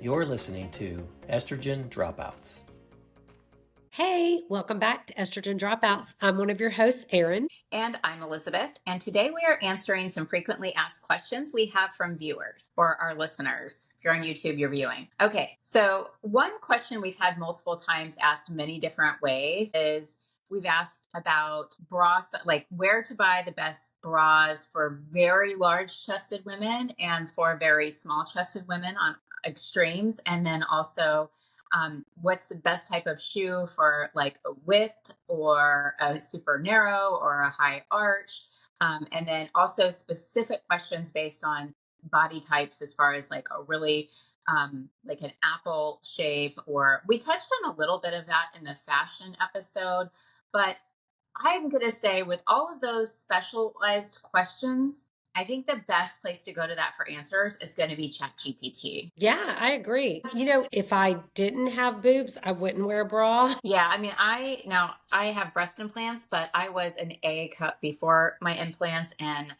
You're listening to Estrogen Dropouts. Hey, welcome back to Estrogen Dropouts. I'm one of your hosts, Erin. And I'm Elizabeth. And today we are answering some frequently asked questions we have from viewers or our listeners. If you're on YouTube, you're viewing. Okay, so one question we've had multiple times asked many different ways is we've asked about bras, like where to buy the best bras for very large chested women and for very small chested women on extremes. And then also, what's the best type of shoe for like a width or a super narrow or a high arch? And then also specific questions based on body types as far as like a really like an apple shape, or we touched on a little bit of that in the fashion episode. But I'm going to say, with all of those specialized questions, I think the best place to go to that for answers is going to be ChatGPT. Yeah, I agree. If I didn't have boobs, I wouldn't wear a bra. Yeah, I mean, I have breast implants, but I was an A cup before my implants, and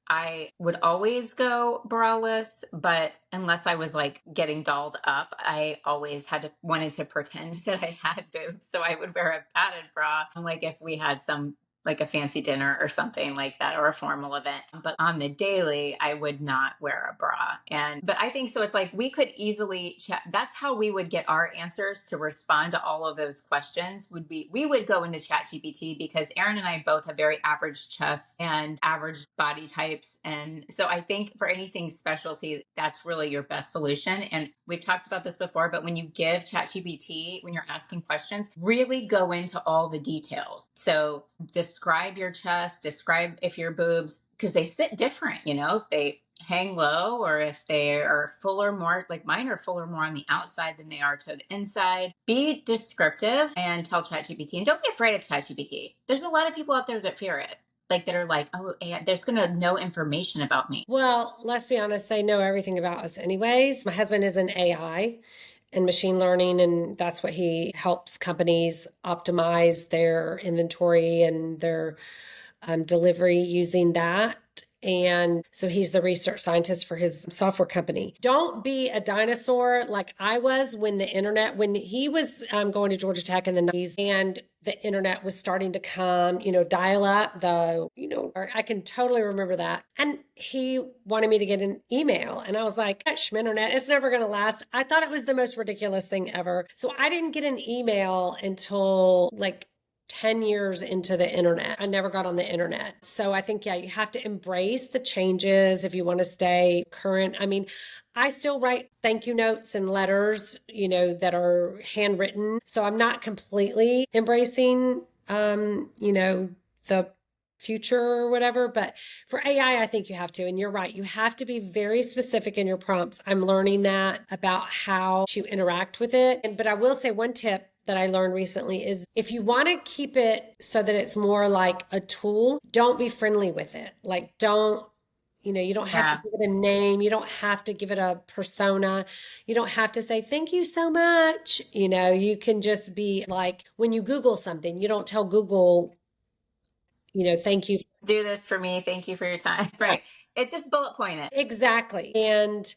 I would always go braless, but unless I was like getting dolled up, I always wanted to pretend that I had boobs. So I would wear a padded bra, like if we had some like a fancy dinner or something like that, or a formal event. But on the daily, I would not wear a bra. But I think so. It's like we could easily chat. That's how we would get our answers to respond to all of those questions. We would go into ChatGPT, because Erin and I both have very average chests and average body types. And so I think for anything specialty, that's really your best solution. And we've talked about this before, but when you give ChatGPT, when you're asking questions, really go into all the details. So describe your chest, describe if your boobs, because they sit different, if they hang low or if they are fuller, more like mine are fuller more on the outside than they are to the inside. Be descriptive and tell ChatGPT, and don't be afraid of ChatGPT. There's a lot of people out there that fear it. Like that are like, oh, there's going to know information about me. Well, let's be honest, they know everything about us anyways. My husband is in AI and machine learning, and that's what he helps companies optimize their inventory and their delivery using that. And so he's the research scientist for his software company. Don't be a dinosaur like I was when he was going to Georgia Tech in the 90s and the internet was starting to come, dial up I can totally remember that. And he wanted me to get an email. And I was like, Schminternet, it's never going to last. I thought it was the most ridiculous thing ever. So I didn't get an email until like 10 years into the internet. I never got on the internet. So I think, you have to embrace the changes if you want to stay current. I mean, I still write thank you notes and letters, that are handwritten. So I'm not completely embracing, the future or whatever. But for AI, I think you have to. And you're right. You have to be very specific in your prompts. I'm learning that about how to interact with it. But I will say one tip that I learned recently is if you want to keep it so that it's more like a tool, don't be friendly with it. Like you don't have to give it a name. You don't have to give it a persona. You don't have to say, thank you so much. You can just be like, when you Google something, you don't tell Google, thank you. Do this for me. Thank you for your time. Right. It's just bullet point it. Exactly. And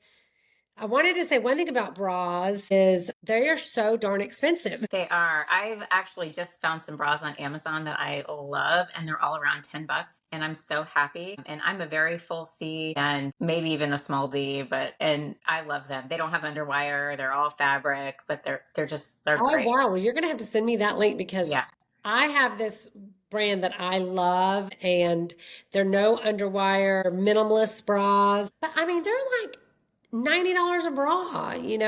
I wanted to say one thing about bras is they are so darn expensive. They are. I've actually just found some bras on Amazon that I love, and they're all around $10, and I'm so happy. And I'm a very full C and maybe even a small D, and I love them. They don't have underwire. They're all fabric, but they're great. Oh, wow. Well, you're going to have to send me that link, because I have this brand that I love, and they're no underwire, minimalist bras. But I mean, they're like $90 a bra, and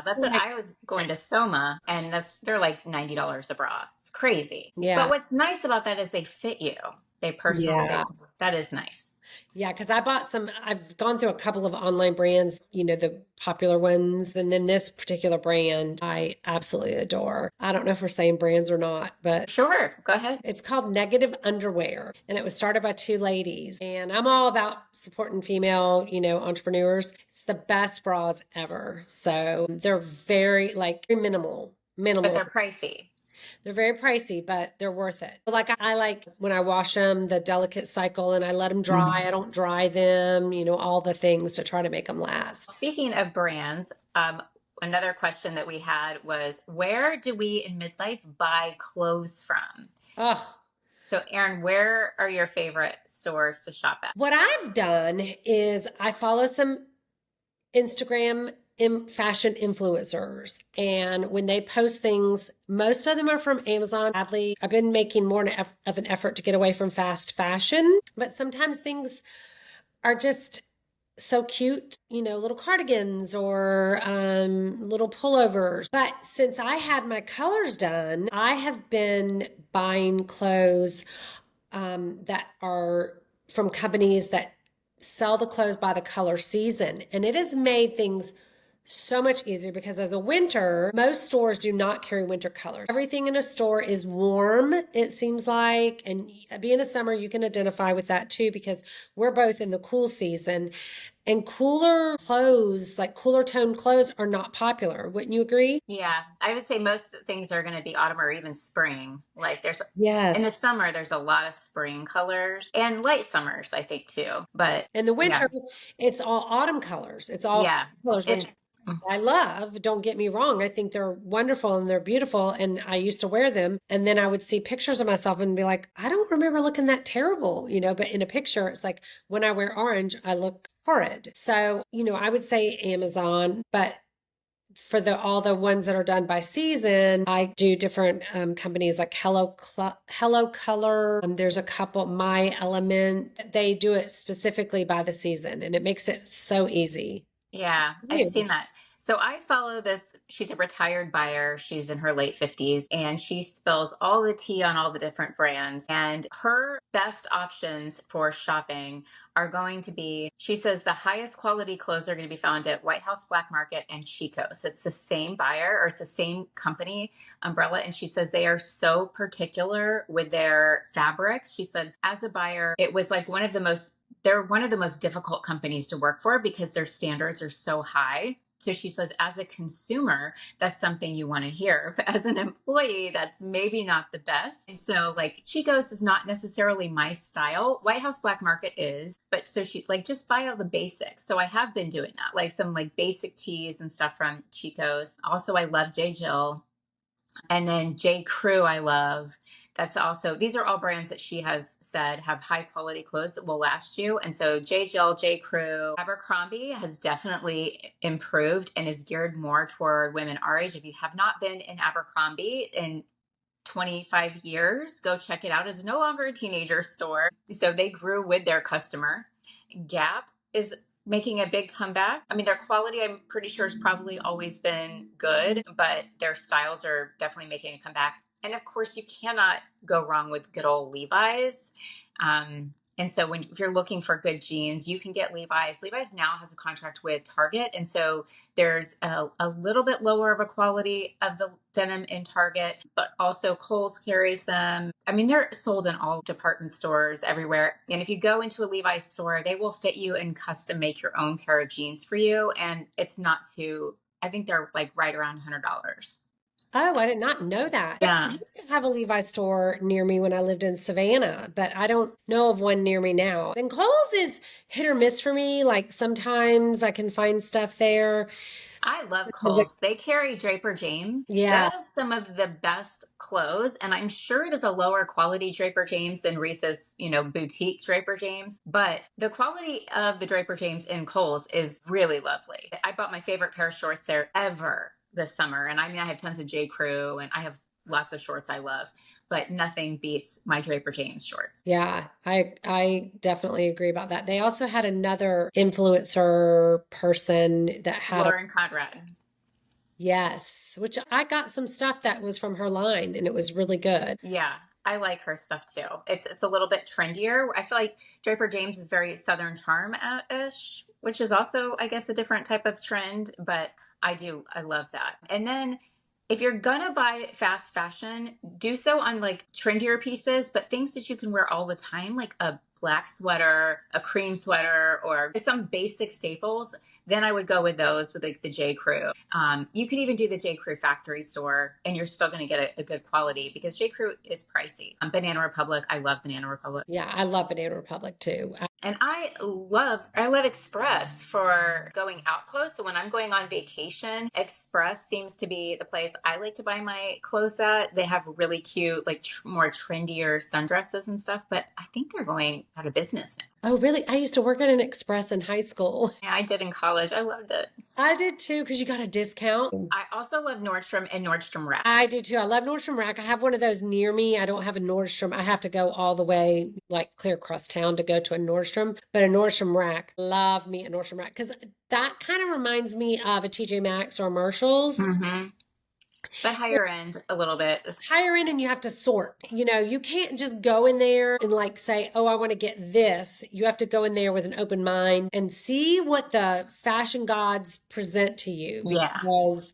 that's what I was going to Soma, and they're like $90 a bra. It's crazy. Yeah. But what's nice about that is they fit you. They personally fit. That is nice. Yeah, because I've gone through a couple of online brands, the popular ones. And then this particular brand, I absolutely adore. I don't know if we're saying brands or not, but sure, go ahead. It's called Negative Underwear. And it was started by two ladies. And I'm all about supporting female, entrepreneurs. It's the best bras ever. So they're very minimal. But they're pricey. They're very pricey, but they're worth it. Like I like when I wash them, the delicate cycle, and I let them dry. I don't dry them, all the things to try to make them last. Speaking of brands, Another question that we had was, where do we in midlife buy clothes from? Oh, So, Erin, where are your favorite stores to shop at? what I've done is I follow some Instagram fashion influencers. And when they post things, most of them are from Amazon. Sadly, I've been making more of an effort to get away from fast fashion, but sometimes things are just so cute, little cardigans or little pullovers. But since I had my colors done, I have been buying clothes that are from companies that sell the clothes by the color season. And it has made things so much easier because as a winter, most stores do not carry winter colors. Everything in a store is warm, it seems like. And being a summer, you can identify with that too because we're both in the cool season. And cooler clothes, like cooler toned clothes, are not popular. Wouldn't you agree? Yeah, I would say most things are going to be autumn or even spring. Like in the Yes. summer, there's a lot of spring colors and light summers, I think too. But In the yeah, winter, it's all autumn colors. It's all yeah. colors, which And mm, I love. Don't get me wrong. I think they're wonderful and they're beautiful. And I used to wear them. And then I would see pictures of myself and be like, I don't remember looking that terrible, but in a picture, it's like when I wear orange, I look horrid. So, I would say Amazon, but for all the ones that are done by season, I do different companies like Hello Color. There's a couple, My Element. They do it specifically by the season, and it makes it so easy. yeah, I've You. seen that. So I follow this. She's a retired buyer. She's in her late 50s and she spills all the tea on all the different brands. And her best options for shopping are going to be, she says, the highest quality clothes are going to be found at White House Black Market and Chico. So it's the same buyer or it's the same company umbrella. And she says they are so particular with their fabrics. She said, as a buyer, it was like they're one of the most difficult companies to work for because their standards are so high. So she says, as a consumer, that's something you want to hear. But as an employee, that's maybe not the best. And so, like, Chico's is not necessarily my style. White House Black Market is. But so she's like, just buy all the basics. So I have been doing that, like some like basic tees and stuff from Chico's. Also, I love J. Jill. And then J. Crew, I love. That's also, these are all brands that she has said have high quality clothes that will last you. And so J. Jill, J. Crew, Abercrombie has definitely improved and is geared more toward women our age. If you have not been in Abercrombie in 25 years, go check it out. It's no longer a teenager store. So they grew with their customer. Gap is making a big comeback. I mean, their quality, I'm pretty sure, has probably always been good, but their styles are definitely making a comeback. And of course, you cannot go wrong with good old Levi's. And so if you're looking for good jeans, you can get Levi's. Levi's now has a contract with Target. And so there's a little bit lower of a quality of the denim in Target, but also Kohl's carries them. I mean, they're sold in all department stores everywhere. And if you go into a Levi's store, they will fit you and custom make your own pair of jeans for you. And it's not too, I think they're like right around $100. Oh, I did not know that. I Yeah. used to have a Levi's store near me when I lived in Savannah, but I don't know of one near me now. And Kohl's is hit or miss for me. Like sometimes I can find stuff there. I love Kohl's. They carry Draper James. Yeah. That is some of the best clothes. And I'm sure it is a lower quality Draper James than Reese's, boutique Draper James. But the quality of the Draper James in Kohl's is really lovely. I bought my favorite pair of shorts there ever this summer. And I mean, I have tons of J. Crew and I have lots of shorts I love, but nothing beats my Draper James shorts. Yeah, I definitely agree about that. They also had another influencer person that had Lauren Conrad. yes, which I got some stuff that was from her line and it was really good. Yeah, I like her stuff too. It's a little bit trendier. I feel like Draper James is very Southern Charm-ish, which is also, I guess, a different type of trend, but I love that. And then if you're gonna buy fast fashion, do so on like trendier pieces, but things that you can wear all the time, like a black sweater, a cream sweater, or some basic staples. then I would go with those with like the J. Crew. You could even do the J. Crew factory store, and you're still going to get a good quality because J. Crew is pricey. Banana Republic, I love Banana Republic. Yeah, I love Banana Republic too. And I love Express for going out clothes. So when I'm going on vacation, Express seems to be the place I like to buy my clothes at. They have really cute, like more trendier sundresses and stuff, but I think they're going out of business now. Oh, really? I used to work at an Express in high school. Yeah, I did in college. I loved it. I did too, because you got a discount. I also love Nordstrom and Nordstrom Rack. I do too. I love Nordstrom Rack. I have one of those near me. I don't have a Nordstrom. I have to go all the way, like clear across town to go to a Nordstrom. But a Nordstrom Rack, love me a Nordstrom Rack because that kind of reminds me of a TJ Maxx or Marshalls. Mm-hmm. But higher end a little bit. Higher end, and you have to sort. You can't just go in there and like say, oh, I want to get this. You have to go in there with an open mind and see what the fashion gods present to you. Yeah. Because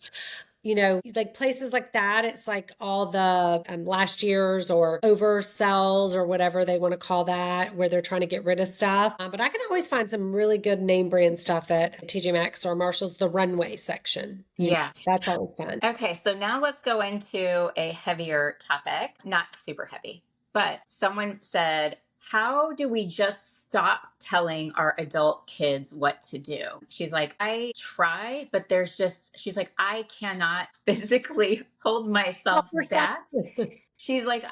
like places like that, it's like all the last year's or oversells or whatever they want to call that, where they're trying to get rid of stuff. But I can always find some really good name brand stuff at TJ Maxx or Marshall's, the runway section. Yeah. That's always fun. Okay, so now let's go into a heavier topic. Not super heavy, but someone said, how do we just stop telling our adult kids what to do? She's like, I try, but she's like, I cannot physically hold myself back. She's like,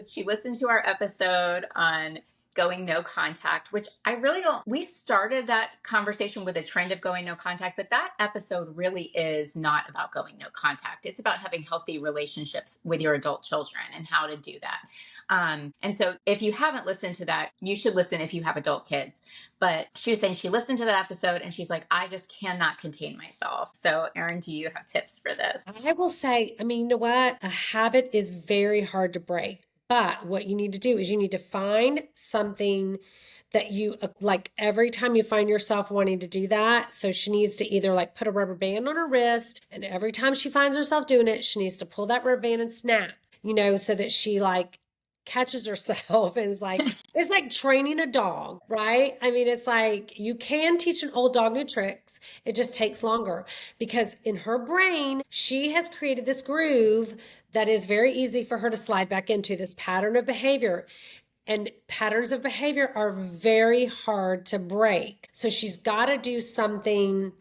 she listened to our episode on going no contact, which I really don't. We started that conversation with a trend of going no contact, but that episode really is not about going no contact. It's about having healthy relationships with your adult children and how to do that. And so if you haven't listened to that, you should listen if you have adult kids. But she was saying she listened to that episode and she's like, I just cannot contain myself. So Erin, do you have tips for this? I will say, you know what? A habit is very hard to break. But what you need to do is you need to find something that you like every time you find yourself wanting to do that. So she needs to either like put a rubber band on her wrist, and every time she finds herself doing it, she needs to pull that rubber band and snap, so that she like catches herself and is like, it's like training a dog, right? It's like you can teach an old dog new tricks. It just takes longer because in her brain, she has created this groove that is very easy for her to slide back into, this pattern of behavior. And patterns of behavior are very hard to break. So she's got to do something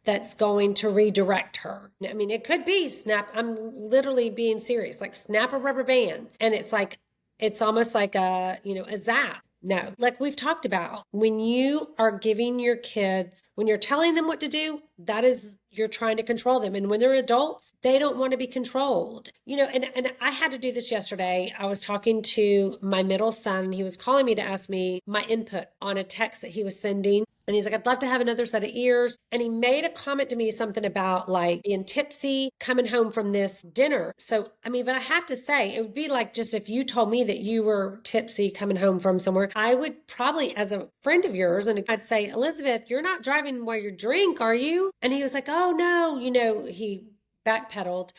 that's going to redirect her. It could be snap. I'm literally being serious, like snap a rubber band. And it's almost like a zap. No, like we've talked about, when you are giving your kids, when you're telling them what to do, that is, you're trying to control them. And when they're adults, they don't want to be controlled. And I had to do this yesterday. I was talking to my middle son. He was calling me to ask me my input on a text that he was sending. And he's like, I'd love to have another set of ears. And he made a comment to me, something about like being tipsy, coming home from this dinner. So, but I have to say, it would be like just if you told me that you were tipsy coming home from somewhere, I would probably, as a friend of yours, and I'd say, Elizabeth, you're not driving while you drink, are you? And he was like, oh no, he backpedaled.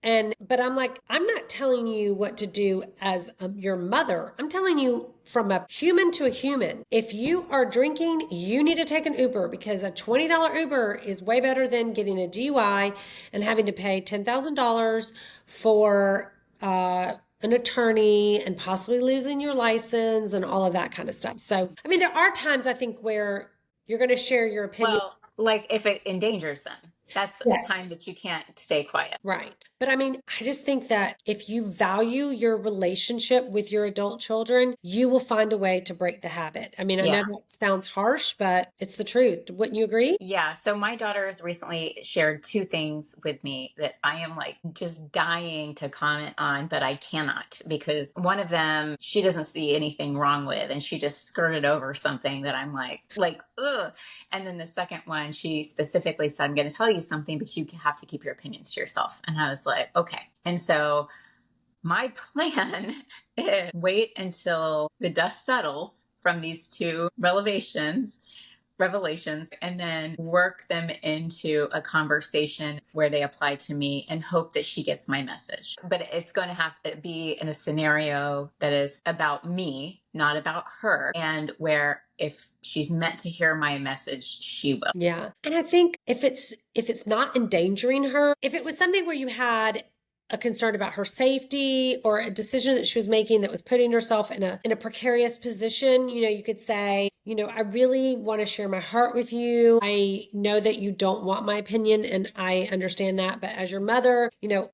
But I'm like, I'm not telling you what to do as your mother. I'm telling you from a human to a human. If you are drinking, you need to take an Uber, because a $20 Uber is way better than getting a DUI and having to pay $10,000 for an attorney and possibly losing your license and all of that kind of stuff. So, there are times I think where you're going to share your opinion. Well, like if it endangers them. That's a time that you can't stay quiet. Right. But I just think that if you value your relationship with your adult children, you will find a way to break the habit. I know that sounds harsh, but it's the truth. Wouldn't you agree? Yeah. So my daughter has recently shared two things with me that I am like just dying to comment on, but I cannot, because one of them, she doesn't see anything wrong with, and she just skirted over something that I'm like, ugh. And then the second one, she specifically said, I'm going to tell you something, but you have to keep your opinions to yourself. And I was like, okay. And so my plan is wait until the dust settles from these two revelations, and then work them into a conversation where they apply to me and hope that she gets my message. But it's going to have to be in a scenario that is about me, not about her, and where if she's meant to hear my message, she will. Yeah. And I think if it's not endangering her, if it was something where you had a concern about her safety or a decision that she was making that was putting herself in a precarious position, you could say, I really want to share my heart with you. I know that you don't want my opinion and I understand that, but as your mother,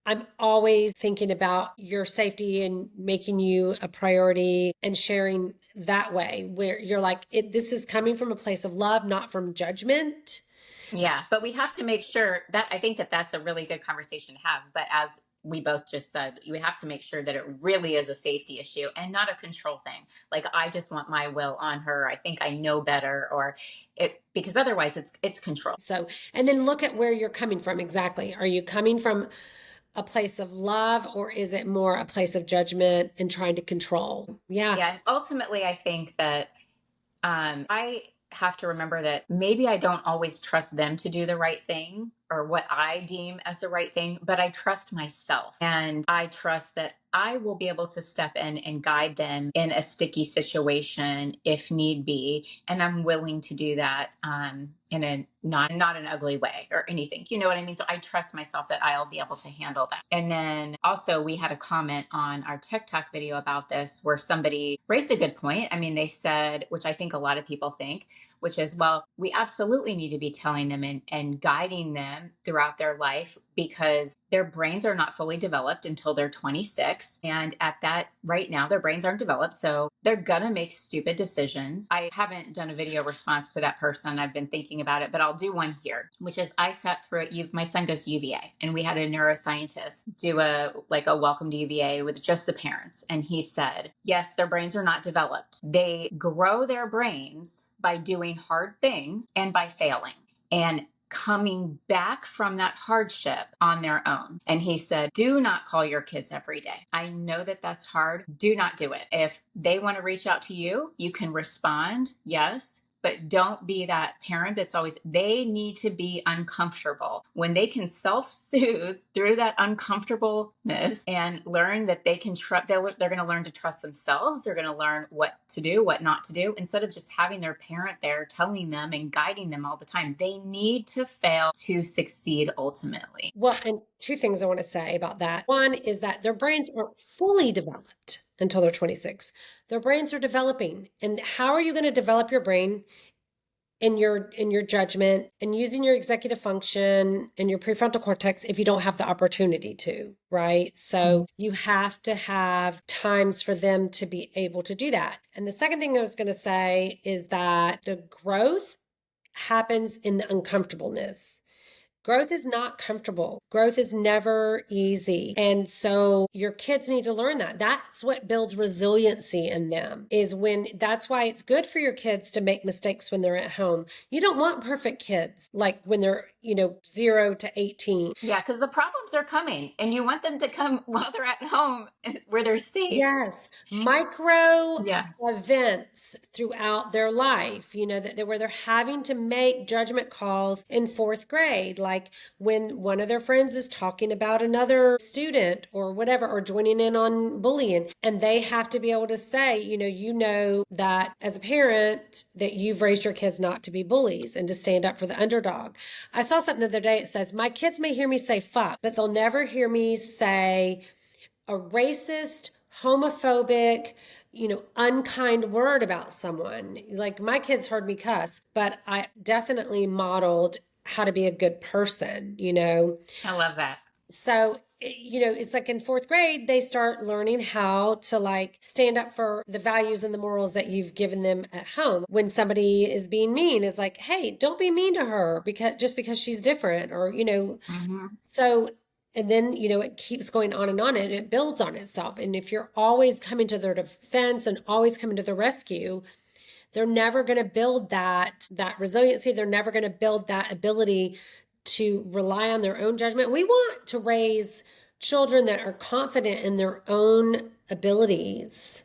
I'm always thinking about your safety and making you a priority and sharing that way where you're like, this is coming from a place of love, not from judgment. Yeah, but we have to make sure that I think that that's a really good conversation to have. But as we both just said, you have to make sure that it really is a safety issue and not a control thing. Like, I just want my will on her. I think I know better, or it, because otherwise it's control. So, and then look at where you're coming from exactly. Are you coming from a place of love or is it more a place of judgment and trying to control? Yeah. Yeah, ultimately, I think that I have to remember that maybe I don't always trust them to do the right thing or what I deem as the right thing, but I trust myself and I trust that I will be able to step in and guide them in a sticky situation if need be. And I'm willing to do that in a not an ugly way or anything. You know what I mean? So I trust myself that I'll be able to handle that. And then also we had a comment on our TikTok video about this where somebody raised a good point. I mean, they said, which I think a lot of people think, which is, well, we absolutely need to be telling them and guiding them throughout their life because their brains are not fully developed until they're 26. And at that, right now, their brains aren't developed. So they're going to make stupid decisions. I haven't done a video response to that person. I've been thinking about it, but I'll do one here, which is I sat through it. My son goes to UVA and we had a neuroscientist do a welcome to UVA with just the parents. And he said, yes, their brains are not developed. They grow their brains by doing hard things and by failing and coming back from that hardship on their own. And he said, do not call your kids every day. I know that that's hard. Do not do it. If they want to reach out to you, you can respond, yes. But don't be that parent that's always, they need to be uncomfortable. When they can self-soothe through that uncomfortableness and learn that they can trust, they're going to learn to trust themselves. They're going to learn what to do, what not to do, instead of just having their parent there telling them and guiding them all the time. They need to fail to succeed ultimately. Well, and two things I want to say about that. One is that their brains aren't fully developed until they're 26. Their brains are developing. And how are you going to develop your brain in your judgment and using your executive function and your prefrontal cortex if you don't have the opportunity to, right? So you have to have times for them to be able to do that. And the second thing I was going to say is that the growth happens in the uncomfortableness. Growth is not comfortable. Growth is never easy. And so your kids need to learn that. That's what builds resiliency in them that's why it's good for your kids to make mistakes when they're at home. You don't want perfect kids like when they're, 0 to 18. Yeah, because the problems are coming and you want them to come while they're at home where they're safe. Yes. Micro Yeah. events throughout their life, where they're having to make judgment calls in fourth grade, like when one of their friends is talking about another student or whatever, or joining in on bullying. And they have to be able to say, that as a parent that you've raised your kids not to be bullies and to stand up for the underdog. I saw something the other day. It says, my kids may hear me say fuck, but they'll never hear me say a racist, homophobic, unkind word about someone. Like my kids heard me cuss, but I definitely modeled how to be a good person, I love that. So, it's like in fourth grade, they start learning how to stand up for the values and the morals that you've given them at home. When somebody is being mean, is like, hey, don't be mean to her because she's different, or, so, and then, it keeps going on and it builds on itself. And if you're always coming to their defense and always coming to the rescue, they're never going to build that resiliency. They're never going to build that ability to rely on their own judgment. We want to raise children that are confident in their own abilities.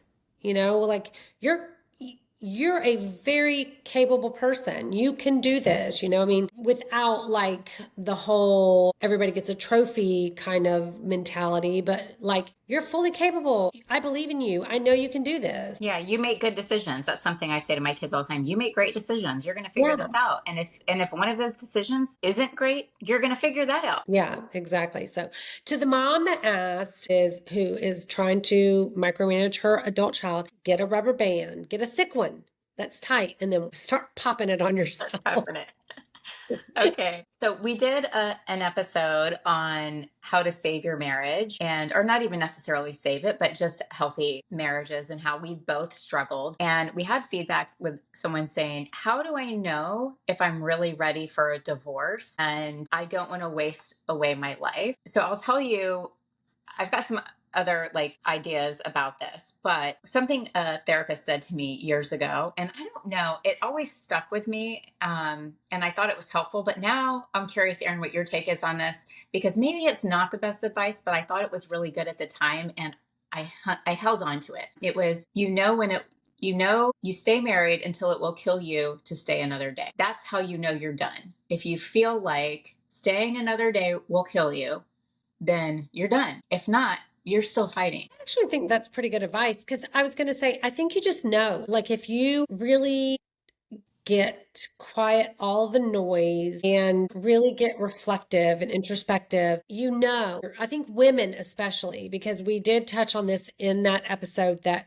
you're a very capable person. You can do this, I mean, without like the whole everybody gets a trophy kind of mentality, but like you're fully capable. I believe in you. I know you can do this. Yeah, you make good decisions. That's something I say to my kids all the time. You make great decisions. You're going to figure Yeah. this out. And if one of those decisions isn't great, you're going to figure that out. Yeah, exactly. So to the mom that asked who is trying to micromanage her adult child, get a rubber band, get a thick one that's tight, and then start popping it on yourself. Definite. Okay. So we did an episode on how to save your marriage or not even necessarily save it, but just healthy marriages and how we both struggled. And we had feedback with someone saying, how do I know if I'm really ready for a divorce and I don't want to waste away my life? So I'll tell you, I've got some other like ideas about this, but something a therapist said to me years ago, and I don't know, it always stuck with me, and I thought it was helpful. But now I'm curious, Erin, what your take is on this, because maybe it's not the best advice, but I thought it was really good at the time, and I held on to it. It was, you stay married until it will kill you to stay another day. That's how you know you're done. If you feel like staying another day will kill you, then you're done. If not, you're still fighting. I actually think that's pretty good advice because I was going to say, I think you just know, like if you really get quiet all the noise and really get reflective and introspective, I think women especially, because we did touch on this in that episode that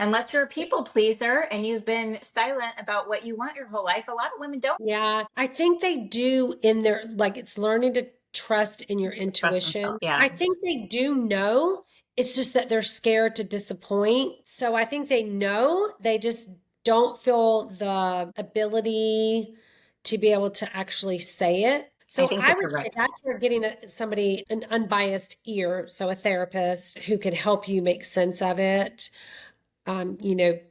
Unless you're a people pleaser and you've been silent about what you want your whole life, a lot of women don't yeah, I think they do in their, like, it's learning to trust in your trust intuition. themselves. Yeah. I think they do know. It's just that they're scared to disappoint. So I think they know, they just don't feel the ability to be able to actually say it. I So think I it's would a say right. that's where getting somebody, an unbiased ear, so a therapist who can help you make sense of it,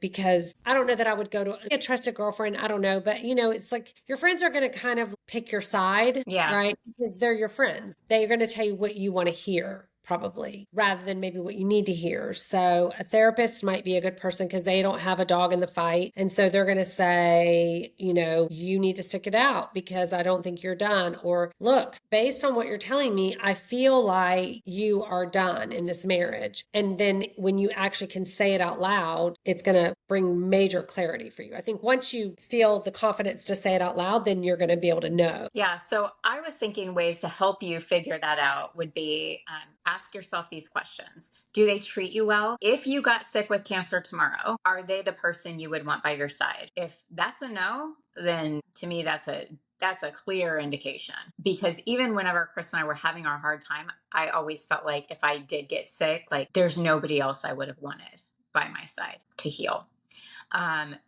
because I don't know that I would go to a trusted girlfriend. I don't know, but it's like your friends are going to kind of pick your side, Yeah. right? Because they're your friends. They're going to tell you what you want to hear, probably, rather than maybe what you need to hear. So a therapist might be a good person because they don't have a dog in the fight. And so they're going to say, you need to stick it out because I don't think you're done. Or look, based on what you're telling me, I feel like you are done in this marriage. And then when you actually can say it out loud, it's going to bring major clarity for you. I think once you feel the confidence to say it out loud, then you're going to be able to know. Yeah. So I was thinking ways to help you figure that out would be ask yourself these questions. Do they treat you well? If you got sick with cancer tomorrow, are they the person you would want by your side? If that's a no, then to me, that's a clear indication, because even whenever Chris and I were having our hard time, I always felt like if I did get sick, like there's nobody else I would have wanted by my side to heal.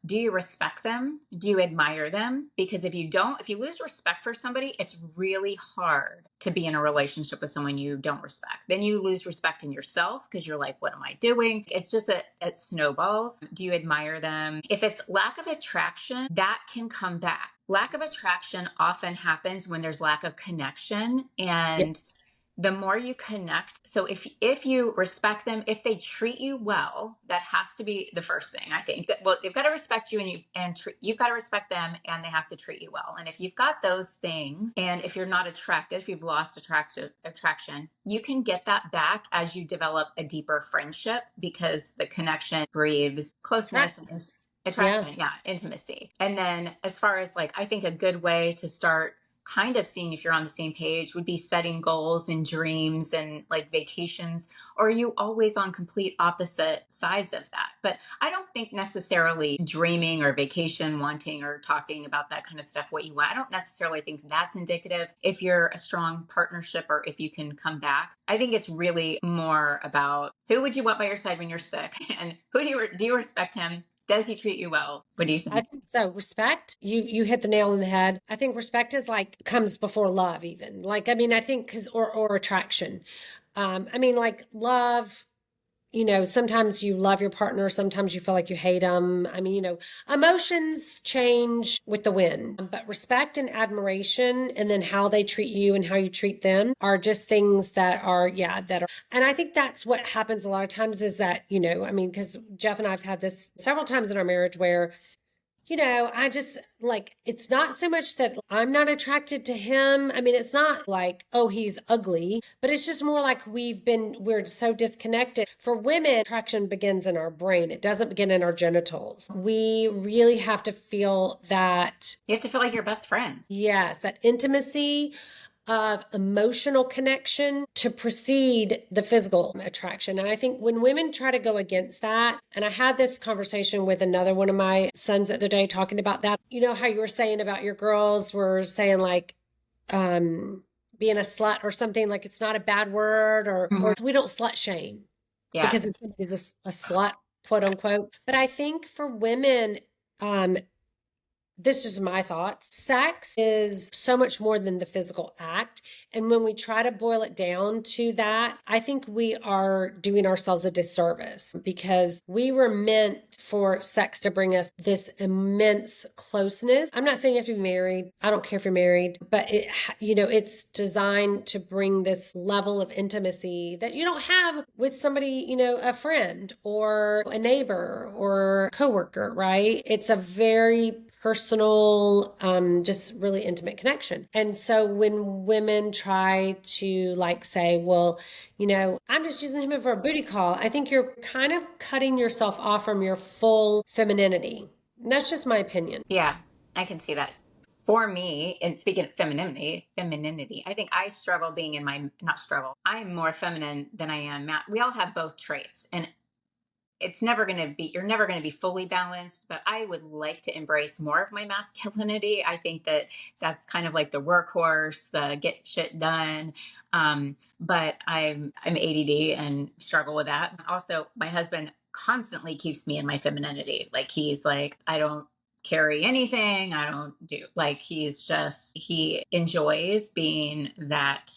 Do you respect them? Do you admire them? Because if you don't, if you lose respect for somebody, it's really hard to be in a relationship with someone you don't respect. Then you lose respect in yourself because you're like, what am I doing? It's just it snowballs. Do you admire them? If it's lack of attraction, that can come back. Lack of attraction often happens when there's lack of connection, and the more you connect, so if you respect them, if they treat you well, that has to be the first thing. I think that, well, they've got to respect you, you've got to respect them, and they have to treat you well. And if you've got those things, and if you're not attracted, if you've lost attraction, you can get that back as you develop a deeper friendship, because the connection breathes closeness and attraction. Yeah, intimacy. And then as far as like, I think a good way to start kind of seeing if you're on the same page would be setting goals and dreams and like vacations. Or are you always on complete opposite sides of that? But I don't think necessarily dreaming or vacation wanting or talking about that kind of stuff, what you want, I don't necessarily think that's indicative if you're a strong partnership or if you can come back. I think it's really more about who would you want by your side when you're sick, and who do you respect him? Does he treat you well? What do you think? I think so. Respect, you hit the nail on the head. I think respect is like comes before love, even. Like, I mean, I think or attraction. I mean, like love, sometimes you love your partner, sometimes you feel like you hate them. I mean, emotions change with the wind, but respect and admiration and then how they treat you and how you treat them are just things that are, yeah, that are. And I think that's what happens a lot of times is that, I mean, because Jeff and I've had this several times in our marriage where I just like, it's not so much that I'm not attracted to him. I mean, it's not like, oh, he's ugly, but it's just more like we're so disconnected. For women, attraction begins in our brain. It doesn't begin in our genitals. We really have to feel that. You have to feel like you're best friends. Yes, that intimacy of emotional connection to precede the physical attraction. And I think when women try to go against that, and I had this conversation with another one of my sons the other day talking about that, how you were saying about your girls were saying like, being a slut or something, like it's not a bad word or we don't slut shame because if somebody's a slut, quote unquote. But I think for women, this is my thoughts. Sex is so much more than the physical act. And when we try to boil it down to that, I think we are doing ourselves a disservice because we were meant for sex to bring us this immense closeness. I'm not saying you have to be married. I don't care if you're married, but it's designed to bring this level of intimacy that you don't have with somebody, a friend or a neighbor or coworker, right? It's a very personal, just really intimate connection. And so when women try to like say, well, I'm just using him for a booty call, I think you're kind of cutting yourself off from your full femininity. And that's just my opinion. Yeah, I can see that. For me, and speaking of femininity, I think I struggle being not struggle. I'm more feminine than I am. We all have both traits. And you're never going to be fully balanced, but I would like to embrace more of my masculinity. I think that that's kind of like the workhorse, the get shit done. But I'm ADD and struggle with that. Also, my husband constantly keeps me in my femininity. Like he's like, I don't carry anything. I don't do like, he enjoys being that.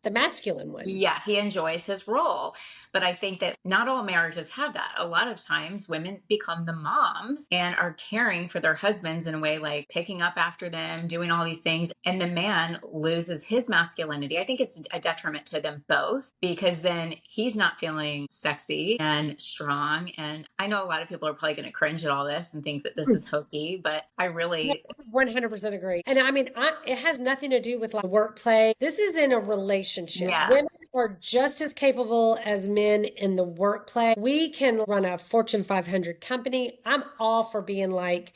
The masculine one. Yeah, he enjoys his role. But I think that not all marriages have that. A lot of times women become the moms and are caring for their husbands in a way like picking up after them, doing all these things. And the man loses his masculinity. I think it's a detriment to them both because then he's not feeling sexy and strong. And I know a lot of people are probably going to cringe at all this and think that this is hokey, but I really 100% agree. And I mean, it has nothing to do with like work play. This is in a relationship. Yeah. Women are just as capable as men in the workplace. We can run a Fortune 500 company. I'm all for being like,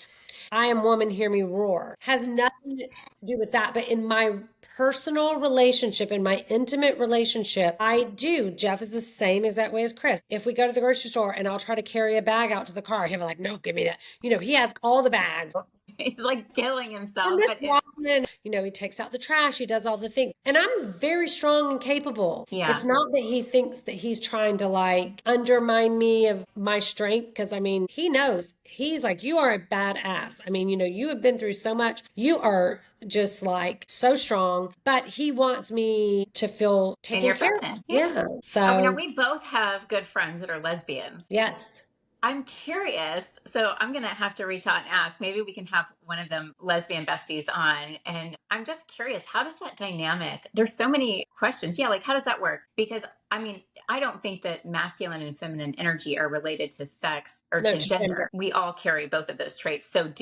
I am woman, hear me roar. Has nothing to do with that. But in my personal relationship, in my intimate relationship, Jeff is the same exact way as Chris. If we go to the grocery store and I'll try to carry a bag out to the car, he'll be like, no, give me that. He has all the bags. He's like killing himself. But he takes out the trash. He does all the things. And I'm very strong and capable. Yeah. It's not that he thinks that he's trying to like undermine me of my strength. Because I mean, he knows. He's like, you are a badass. I mean, you have been through so much. You are just like so strong, but he wants me to feel taken care of. Yeah. So we both have good friends that are lesbians. Yes. I'm curious. So I'm going to have to reach out and ask. Maybe we can have one of them lesbian besties on. And I'm just curious, how does that dynamic? There's so many questions. Yeah. Like, how does that work? Because I mean, I don't think that masculine and feminine energy are related to sex or to gender. We all carry both of those traits. So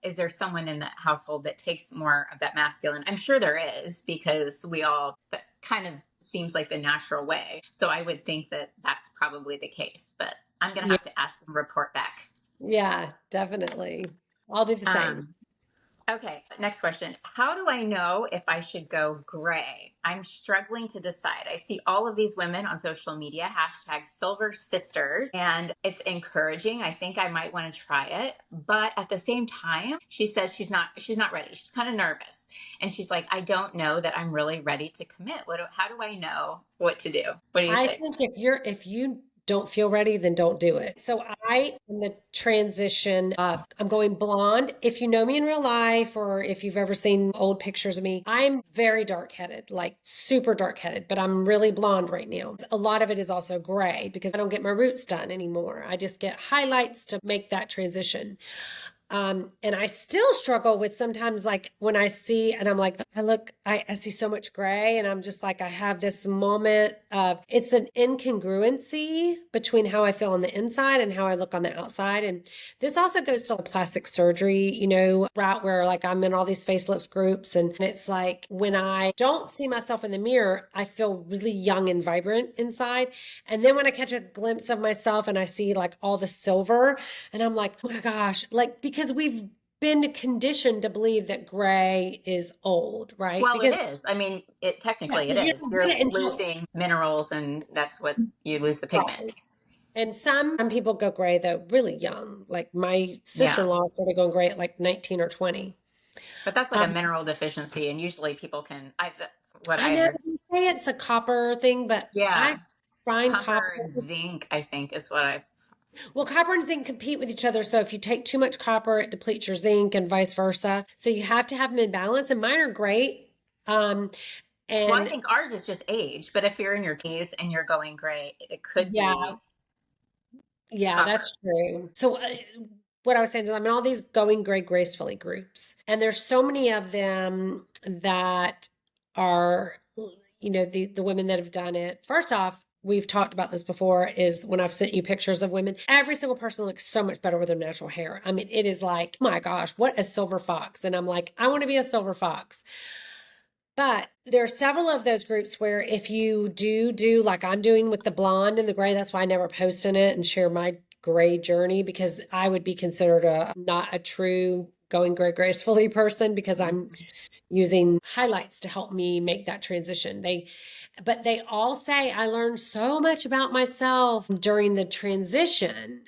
is there someone in the household that takes more of that masculine? I'm sure there is because that kind of seems like the natural way. So I would think that that's probably the case, but I'm going to have to ask and report back. Yeah, definitely. I'll do the same. Okay, next question. How do I know if I should go gray? I'm struggling to decide. I see all of these women on social media, #SilverSisters, and it's encouraging. I think I might want to try it. But at the same time, she says she's not ready. She's kind of nervous. And she's like, I don't know that I'm really ready to commit. How do I know what to do? What do you think? I think if you don't feel ready, then don't do it. So I am the transition of I'm going blonde. If you know me in real life or if you've ever seen old pictures of me, I'm very dark headed, like super dark headed, but I'm really blonde right now. A lot of it is also gray because I don't get my roots done anymore. I just get highlights to make that transition. And I still struggle with sometimes like when I see and I'm like, I see so much gray and I'm just like, I have this moment of it's an incongruency between how I feel on the inside and how I look on the outside. And this also goes to plastic surgery, route where like I'm in all these facelift groups. And it's like when I don't see myself in the mirror, I feel really young and vibrant inside. And then when I catch a glimpse of myself and I see like all the silver and I'm like, oh my gosh, like because we've been conditioned to believe that gray is old, right? Well, it Because is. I mean, it technically it because you is. don't get You're it until losing minerals, and that's what you lose the pigment. right. And some people go gray though really young. Like my Yeah. sister-in-law started going gray at like 19 or 20. But that's like a Um, mineral deficiency, and usually people can. That's what I I know heard. they say it's a copper thing, but I Yeah, find copper. copper and zinc, I think, is what I. Well, copper and zinc compete with each other. So if you take too much copper, it depletes your zinc and vice versa. So you have to have them in balance, and mine are great. Um, Well, I and think ours is just age, but if you're in your teens and you're going gray, it could yeah, be yeah, copper. that's true. So what I was saying is I'm in all these going gray gracefully groups, and there's so many of them that are, the women that have done it. First off, we've talked about this before, is when I've sent you pictures of women, every single person looks so much better with their natural hair. I mean, it is like, oh my gosh, what a silver fox. And I'm like, I want to be a silver fox. But there are several of those groups where if you do like I'm doing with the blonde and the gray, that's why I never post in it and share my gray journey, because I would be considered not a true going gray gracefully person because I'm using highlights to help me make that transition. But they all say I learned so much about myself during the transition,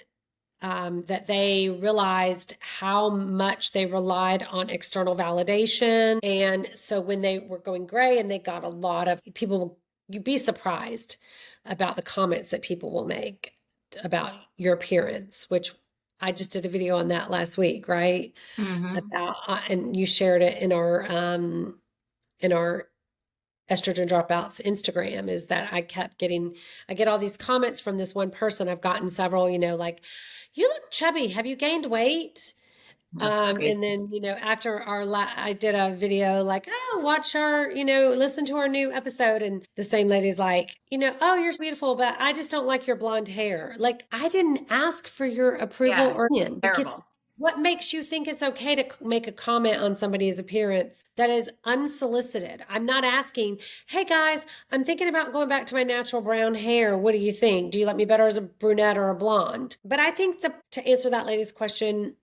that they realized how much they relied on external validation. And so when they were going gray and they got a lot of people, you'd be surprised about the comments that people will make about your appearance, which I just did a video on that last week, right? Mm-hmm. About, and you shared it in our estrogen dropouts Instagram, is that I get all these comments from this one person. I've gotten several, like, you look chubby. Have you gained weight? That's And crazy. then, after I did a video like, oh, watch our, listen to our new episode. And the same lady's like, oh, you're beautiful, but I just don't like your blonde hair. Like, I didn't ask for your approval Yeah, or opinion. terrible. What makes you think it's okay to make a comment on somebody's appearance that is unsolicited? I'm not asking, hey guys, I'm thinking about going back to my natural brown hair. What do you think? Do you like me better as a brunette or a blonde? But I think to answer that lady's question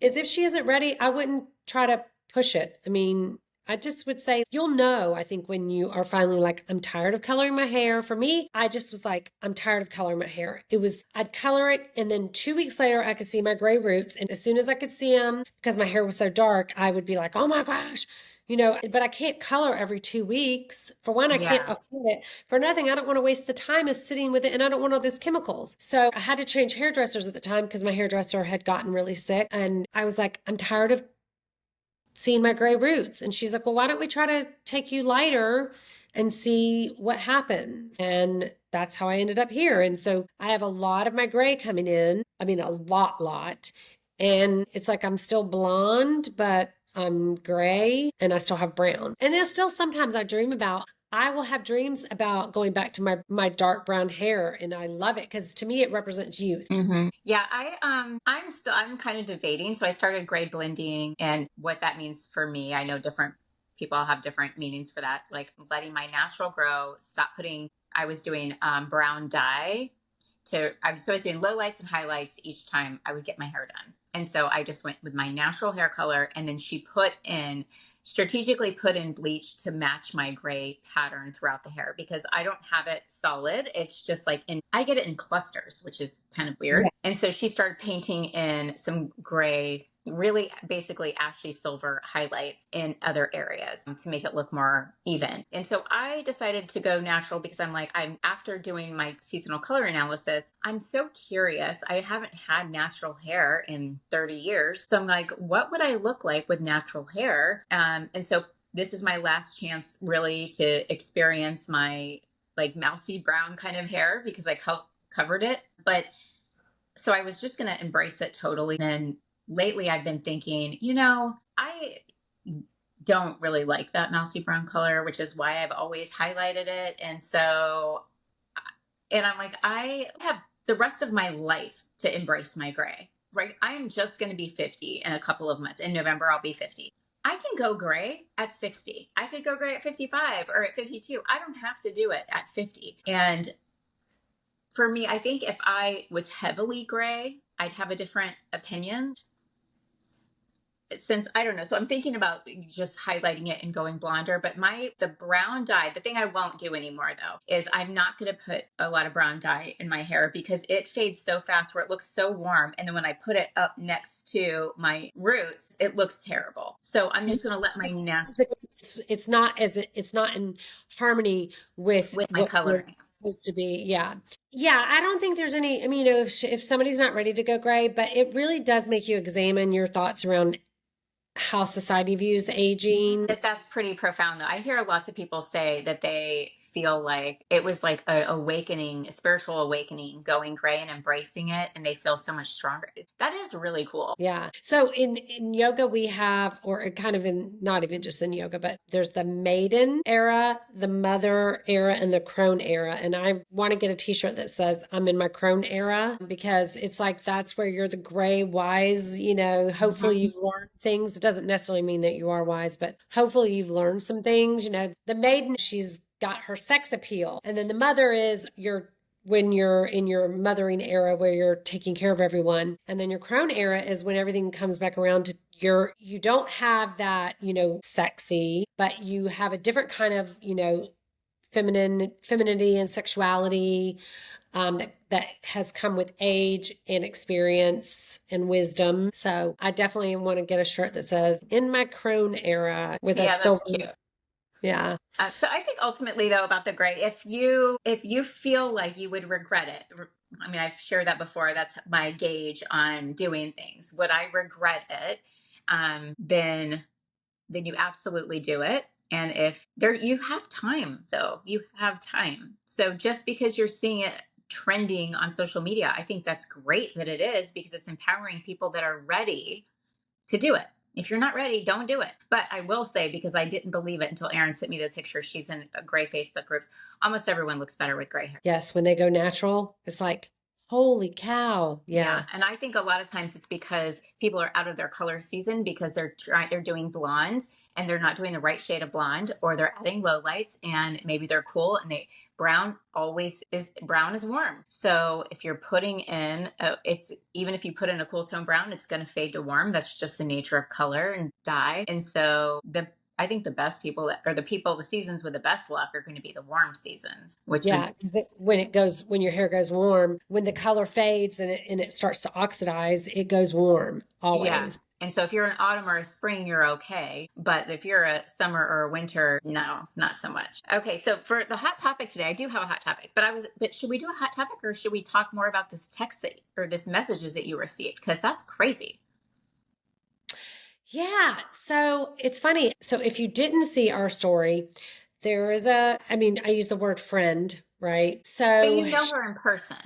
is if she isn't ready, I wouldn't try to push it. I mean, I just would say, you'll know, I think, when you are finally like, I'm tired of coloring my hair. For me, I just was like, I'm tired of coloring my hair. I'd color it, and then 2 weeks later, I could see my gray roots. And as soon as I could see them, because my hair was so dark, I would be like, oh my gosh. But I can't color every 2 weeks. For one, I can't Yeah. afford it. For nothing, I don't want to waste the time of sitting with it, and I don't want all those chemicals. So I had to change hairdressers at the time because my hairdresser had gotten really sick. And I was like, I'm tired of seeing my gray roots. And she's like, well, why don't we try to take you lighter and see what happens? And that's how I ended up here. And so I have a lot of my gray coming in. I mean, a lot. And it's like I'm still blonde, but I'm gray and I still have brown. And then still sometimes I will have dreams about going back to my dark brown hair, and I love it because to me it represents youth. Yeah, I'm kind of debating. So I started grade blending, and what that means for me, I know different people have different meanings for that. Like letting my natural grow, stop putting. I was doing brown dye so I was doing low lights and highlights each time I would get my hair done. And so I just went with my natural hair color, and then she strategically put in bleach to match my gray pattern throughout the hair, because I don't have it solid. It's just like I get it in clusters, which is kind of weird. Yeah. And so she started painting in some gray really basically ashy silver highlights in other areas to make it look more even. And so I decided to go natural because I'm after doing my seasonal color analysis, I'm so curious. I haven't had natural hair in 30 years. So I'm like, what would I look like with natural hair? And so this is my last chance really to experience my like mousy brown kind of hair because I covered it. But so I was just going to embrace it totally. And lately I've been thinking, I don't really like that mousy brown color, which is why I've always highlighted it. And I'm like, I have the rest of my life to embrace my gray, right? I am just going to be 50 in a couple of months. In November, I'll be 50. I can go gray at 60. I could go gray at 55 or at 52. I don't have to do it at 50. And for me, I think if I was heavily gray, I'd have a different opinion. Since I don't know, so I'm thinking about just highlighting it and going blonder. But the brown dye, the thing I won't do anymore though, is I'm not going to put a lot of brown dye in my hair because it fades so fast where it looks so warm. And then when I put it up next to my roots, it looks terrible. So I'm just going to let my neck It's not in harmony with with my what we're coloring. supposed to be. Yeah. Yeah. I don't think there's any, I mean, if somebody's not ready to go gray, but it really does make you examine your thoughts around how society views aging. That's pretty profound though. I hear lots of people say that they feel like it was like a awakening, a spiritual awakening, going gray and embracing it, and they feel so much stronger. That is really cool. Yeah. So in yoga we have, or kind of in, not even just in yoga, but there's the maiden era, the mother era, and the crone era. And I want to get a t-shirt that says I'm in my crone era, because it's like that's where you're the gray wise, hopefully you've learned things. It doesn't necessarily mean that you are wise, but hopefully you've learned some things. The maiden, she's got her sex appeal. And then the mother is when you're in your mothering era where you're taking care of everyone. And then your crone era is when everything comes back around to you don't have that, sexy, but you have a different kind of, femininity and sexuality that has come with age and experience and wisdom. So I definitely want to get a shirt that says "In my crone era" with a silver. That's cute. Yeah. So I think ultimately though about the gray, if you feel like you would regret it, I mean, I've shared that before. That's my gauge on doing things. Would I regret it? Then you absolutely do it. And if you have time though, you have time. So just because you're seeing it trending on social media, I think that's great that it is, because it's empowering people that are ready to do it. If you're not ready, don't do it. But I will say, because I didn't believe it until Erin sent me the picture, she's in gray Facebook groups. Almost everyone looks better with gray hair. Yes, when they go natural, it's like, holy cow. Yeah. And I think a lot of times it's because people are out of their color season because they're doing blonde and they're not doing the right shade of blonde, or they're adding lowlights and maybe they're cool, and brown is warm. So if you're putting in even if you put in a cool tone brown, it's going to fade to warm. That's just the nature of color and dye. And so I think the best people, the seasons with the best luck, are going to be the warm seasons. When your hair goes warm, when the color fades and it starts to oxidize, it goes warm always. Yeah. And so if you're an autumn or a spring, you're okay. But if you're a summer or a winter, no, not so much. Okay. So for the hot topic today, I do have a hot topic, but should we do a hot topic, or should we talk more about this text or this messages that you received? Because that's crazy. Yeah. So it's funny. So if you didn't see our story, there is I use the word friend, right? So but you know her in person.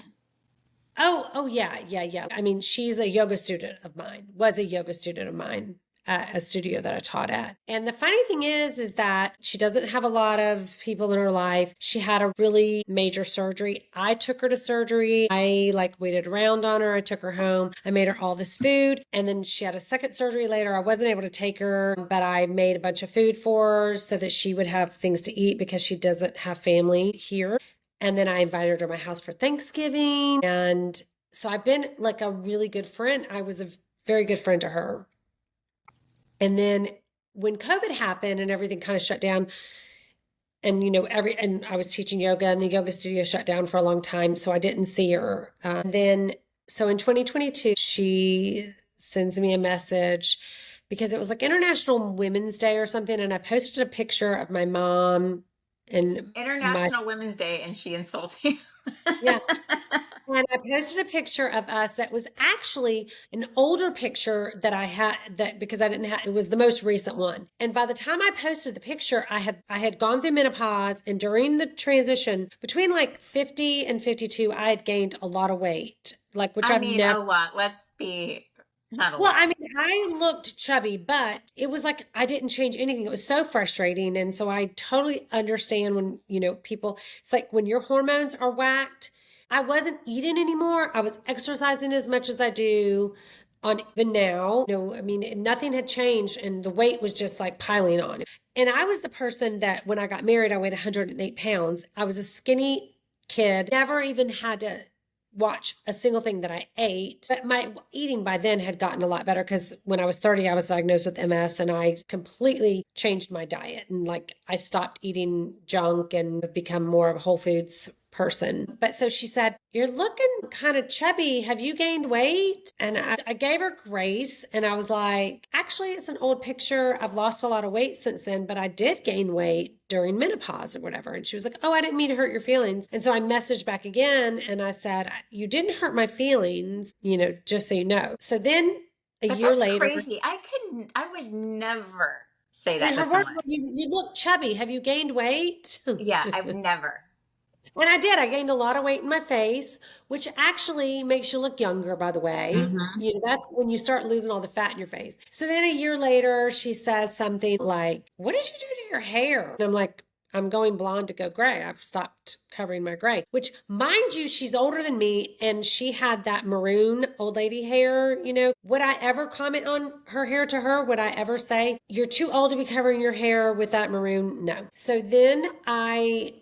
Oh, yeah. I mean, she's a yoga student of mine, was a yoga student of mine at a studio that I taught at. And the funny thing is that she doesn't have a lot of people in her life. She had a really major surgery. I took her to surgery. I waited around on her. I took her home. I made her all this food. And then she had a second surgery later. I wasn't able to take her, but I made a bunch of food for her so that she would have things to eat, because she doesn't have family here. And then I invited her to my house for Thanksgiving. And so I've been like a really good friend. I was a very good friend to her. And then when COVID happened and everything kind of shut down, and and I was teaching yoga, and the yoga studio shut down for a long time, so I didn't see her. So in 2022, she sends me a message because it was like International Women's Day or something. And I posted a picture of my mom and my, International Women's Day, and she insults you. yeah. And I posted a picture of us that was actually an older picture that I had that because I didn't have it was the most recent one. And by the time I posted the picture, I had gone through menopause, and during the transition between like 50 and 52, I had gained a lot of weight, like which I I've mean, never. a lot. Let's be not a Well, lot. I mean, I looked chubby, but it was like I didn't change anything. It was so frustrating. And so I totally understand when, people, it's like when your hormones are whacked. I wasn't eating anymore. I was exercising as much as I do on even now. I mean, nothing had changed and the weight was just like piling on. And I was the person that when I got married, I weighed 108 pounds. I was a skinny kid, never even had to watch a single thing that I ate. But my eating by then had gotten a lot better because when I was 30, I was diagnosed with MS and I completely changed my diet. And like I stopped eating junk and have become more of a whole foods person. But so she said, "You're looking kind of chubby. Have you gained weight?" And I gave her grace and I was like, "Actually, it's an old picture. I've lost a lot of weight since then, but I did gain weight during menopause or whatever." And she was like, "Oh, I didn't mean to hurt your feelings." And so I messaged back again and I said, "You didn't hurt my feelings, just so you know." So then a But year that's later, crazy. I would never say and that to her words someone. were, you look chubby. Have you gained weight? Yeah, I've never. And I did. I gained a lot of weight in my face, which actually makes you look younger, by the way. Hmm. That's when you start losing all the fat in your face. So then a year later, she says something like, "What did you do to your hair?" And I'm like, "I'm going blonde to go gray. I've stopped covering my gray," which, mind you, she's older than me and she had that maroon old lady hair. Would I ever comment on her hair to her? Would I ever say, "You're too old to be covering your hair with that maroon"? No. So then I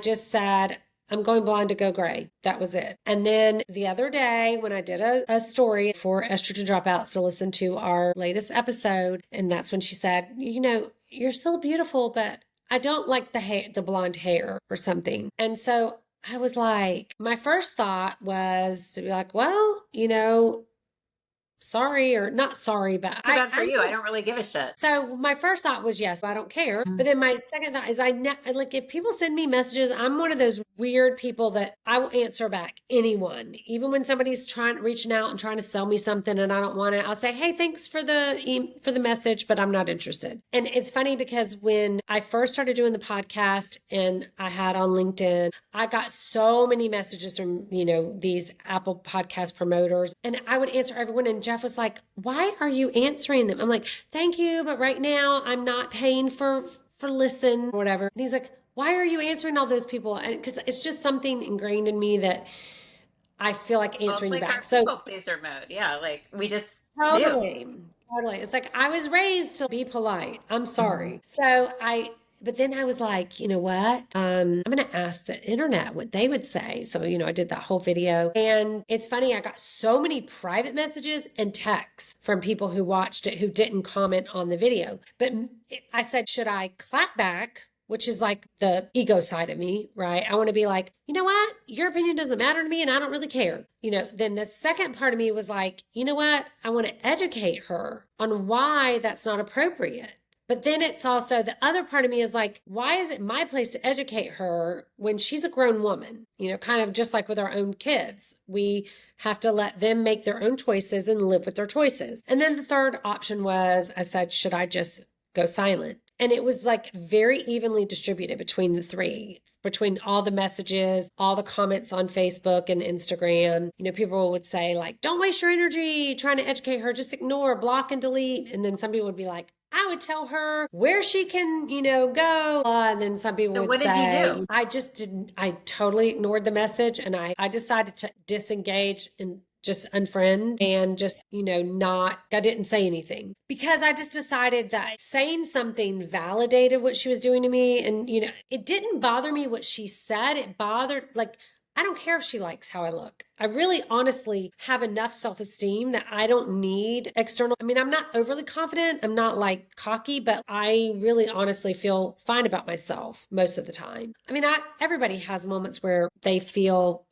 just said, "I'm going blonde to go gray." That was it. And then the other day, when I did a story for Estrogen Dropouts to listen to our latest episode, and that's when she said, "You're still beautiful, but I don't like the blonde hair or something." And so I was like, my first thought was to be like, well, sorry or not sorry, but Too bad for I you. I don't really give a shit. so my first thought was, yes, I don't care. But then my second thought is like if people send me messages, I'm one of those weird people that I will answer back anyone. Even when somebody's reaching out and trying to sell me something and I don't want it, I'll say, "Hey, thanks for the message, but I'm not interested." And it's funny because when I first started doing the podcast and I had on LinkedIn, I got so many messages from, these Apple podcast promoters, and I would answer everyone. And Jeff was like, "Why are you answering them?" I'm like, "Thank you, but right now I'm not paying for listen or whatever." And he's like, "Why are you answering all those people?" And because it's just something ingrained in me that I feel like Well, it's answering like back. our So people pleaser mode. Yeah, like we just do. totally. Totally. It's like I was raised to be polite. I'm sorry. But then I was like, you know what? I'm going to ask the internet what they would say. So, I did that whole video. And it's funny, I got so many private messages and texts from people who watched it who didn't comment on the video. But I said, should I clap back? Which is like the ego side of me, right? I want to be like, "You know what? Your opinion doesn't matter to me and I don't really care." Then the second part of me was like, "You know what? I want to educate her on why that's not appropriate." But then it's also the other part of me is like, why is it my place to educate her when she's a grown woman? Kind of just like with our own kids. We have to let them make their own choices and live with their choices. And then the third option was, I said, should I just go silent? And it was like very evenly distributed between the three, between all the messages, all the comments on Facebook and Instagram. People would say like, "Don't waste your energy trying to educate her, just ignore, block and delete." And then some people would be like, "I would tell her where she can, go." And then some people So would what did you say, do? I just didn't, I totally ignored the message and I decided to disengage and just unfriend and just, I didn't say anything because I just decided that saying something validated what she was doing to me. And, it didn't bother me what she said. It bothered, like, I don't care if she likes how I look. I really honestly have enough self-esteem that I don't need external. I mean, I'm not overly confident. I'm not like cocky, but I really honestly feel fine about myself most of the time. I mean, everybody has moments where they feel,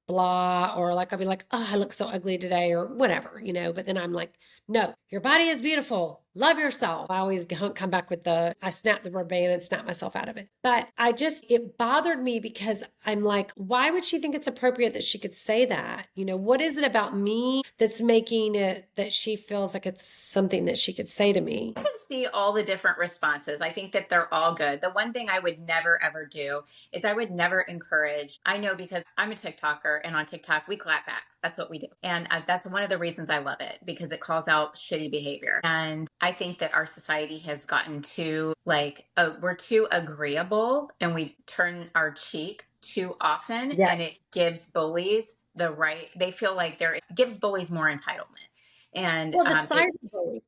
blah, or like I'll be like, oh, I look so ugly today or whatever, but then I'm like, no, your body is beautiful. Love yourself. I always come back with I snap the rubber band and snap myself out of it. But it bothered me because I'm like, why would she think it's appropriate that she could say that? What is it about me that's making it that she feels like it's something that she could say to me? I can see all the different responses. I think that they're all good. The one thing I would never ever do is I would never encourage. I know because I'm a TikToker, and on TikTok we clap back. That's what we do. And that's one of the reasons I love it, because it calls out shitty behavior. And I think that our society has gotten too we're too agreeable, and we turn our cheek too often, Yeah. and it gives bullies they feel like it gives bullies more entitlement. And Well, the cyberbullying.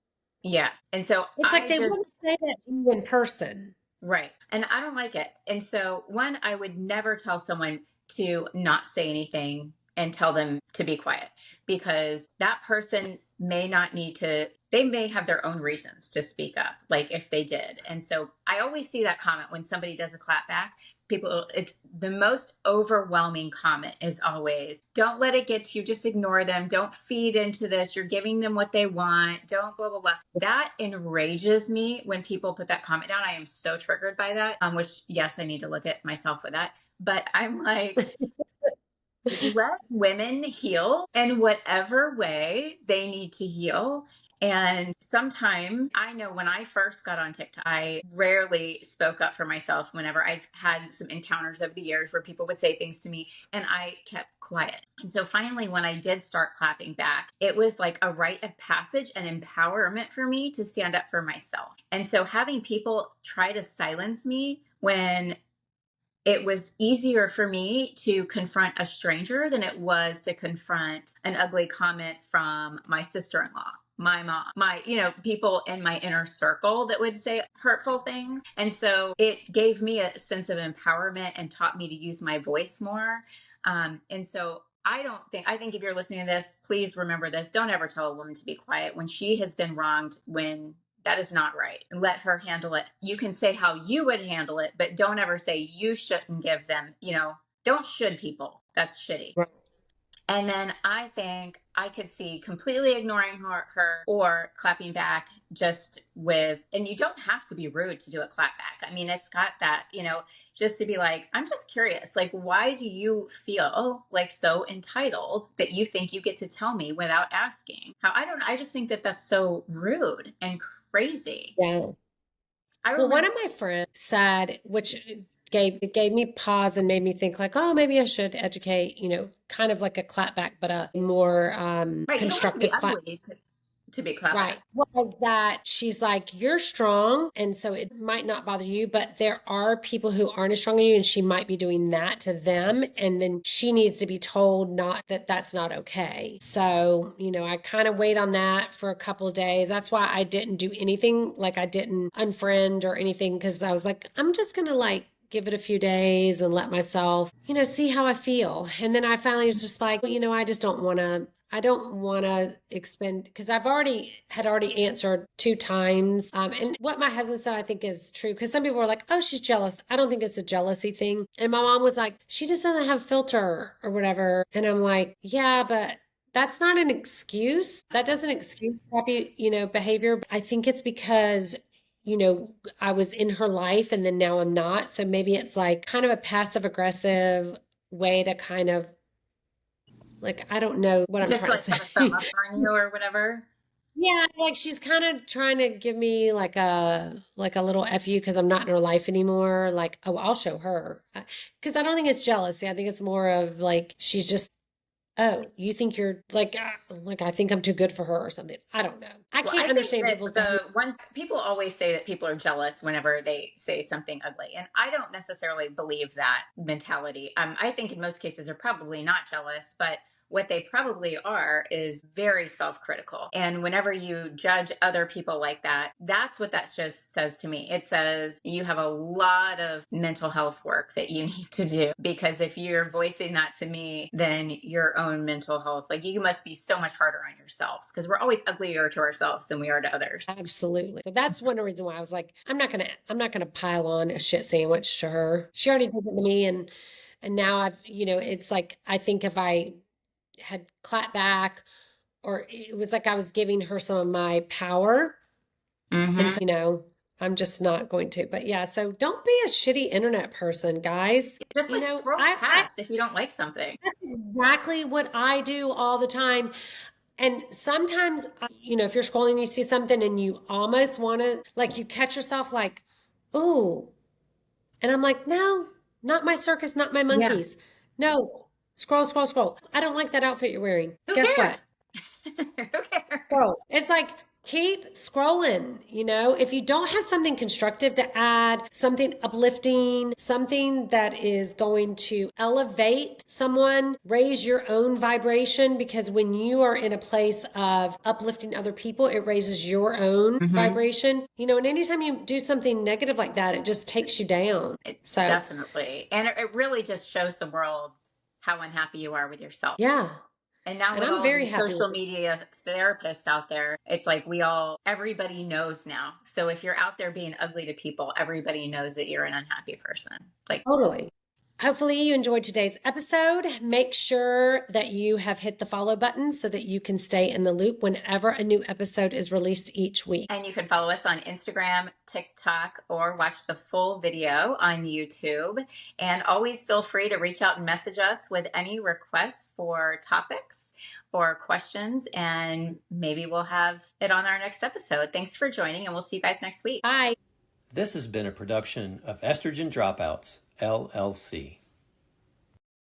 yeah. And so It's like they wouldn't say that to you in person. right. And I don't like it. And so, one, I would never tell someone to not say anything and tell them to be quiet, because that person may not need to, they may have their own reasons to speak up, like if they did. And so I always see that comment when somebody does a clap back. It's the most overwhelming comment is always, don't let it get to you. Just ignore them. Don't feed into this. You're giving them what they want. Don't blah, blah, blah. That enrages me when people put that comment down. I am so triggered by that, which, yes, I need to look at myself for that. But I'm like, let women heal in whatever way they need to heal. And sometimes, I know when I first got on TikTok, I rarely spoke up for myself whenever I've had some encounters over the years where people would say things to me and I kept quiet. And so finally, when I did start clapping back, it was like a rite of passage and empowerment for me to stand up for myself. And so having people try to silence me when it was easier for me to confront a stranger than it was to confront an ugly comment from my sister-in-law, my mom, people in my inner circle that would say hurtful things. And so it gave me a sense of empowerment and taught me to use my voice more. And so I think if you're listening to this, please remember this. Don't ever tell a woman to be quiet when she has been wronged, when that is not right. Let her handle it. You can say how you would handle it, but don't ever say you shouldn't give them, don't should people. That's shitty. Right. And then I think I could see completely ignoring her or clapping back just and you don't have to be rude to do a clap back. I mean, it's got that, just to be like, I'm just curious, like, why do you feel like so entitled that you think you get to tell me without asking? I just think that that's so rude and crazy. Yeah. Well, one of my friends said, which gave me pause and made me think like, oh, maybe I should educate, kind of like a clapback, but a more constructive clap. To be clapped right. Was that she's like, you're strong, and so it might not bother you, but there are people who aren't as strong as you, and she might be doing that to them, and then she needs to be told not that's not okay. So, I kind of wait on that for a couple of days. That's why I didn't do anything, like I didn't unfriend or anything, because I was like, I'm just gonna give it a few days and let myself, see how I feel. And then I finally was just like, I just don't want to expend, because I've already answered 2 times. And what my husband said, I think is true, because some people were like, oh, she's jealous. I don't think it's a jealousy thing. And my mom was like, she just doesn't have filter or whatever. And I'm like, yeah, but that's not an excuse. That doesn't excuse crappy, behavior. I think it's because I was in her life and then now I'm not. So maybe it's like kind of a passive aggressive way to kind of, like, I don't know what I'm trying to say. Just like thumb up on you or whatever. Yeah, like she's kind of trying to give me like a little FU because I'm not in her life anymore. Like, oh, I'll show her. Because I don't think it's jealousy. I think it's more of like she's just, oh, you think you're like I think I'm too good for her or something. I don't know. I can't understand people. People always say that people are jealous whenever they say something ugly, and I don't necessarily believe that mentality. I think in most cases they're probably not jealous, but what they probably are is very self-critical. And whenever you judge other people like that, that's what that just says to me. It says you have a lot of mental health work that you need to do, because if you're voicing that to me, then your own mental health, like, you must be so much harder on yourselves, because we're always uglier to ourselves than we are to others. Absolutely. So that's one reason why I was like, I'm not gonna pile on a shit sandwich to her. She already did it to me, and now I've, it's like, I think if I had clapped back, or it was like I was giving her some of my power. And so, I'm just not going to. But yeah, so don't be a shitty internet person, guys. Just like scroll past if you don't like something. That's exactly what I do all the time. And sometimes, if you're scrolling, you see something and you almost want to, like, you catch yourself like, ooh. And I'm like, no, not my circus, not my monkeys. No, scroll, scroll, scroll. I don't like that outfit you're wearing. Guess what? Who cares? Scroll. It's like, keep scrolling. If you don't have something constructive to add, something uplifting, something that is going to elevate someone, raise your own vibration, because when you are in a place of uplifting other people, it raises your own vibration. And anytime you do something negative like that, it just takes you down. Definitely. And it really just shows the world how unhappy you are with yourself. Yeah. And now with I'm all very the happy social media therapists out there, it's like everybody knows now. So if you're out there being ugly to people, everybody knows that you're an unhappy person. Like, totally. Hopefully you enjoyed today's episode. Make sure that you have hit the follow button so that you can stay in the loop whenever a new episode is released each week. And you can follow us on Instagram, TikTok, or watch the full video on YouTube. And always feel free to reach out and message us with any requests for topics or questions, and maybe we'll have it on our next episode. Thanks for joining, and we'll see you guys next week. Bye. This has been a production of Estrogen Dropouts, LLC.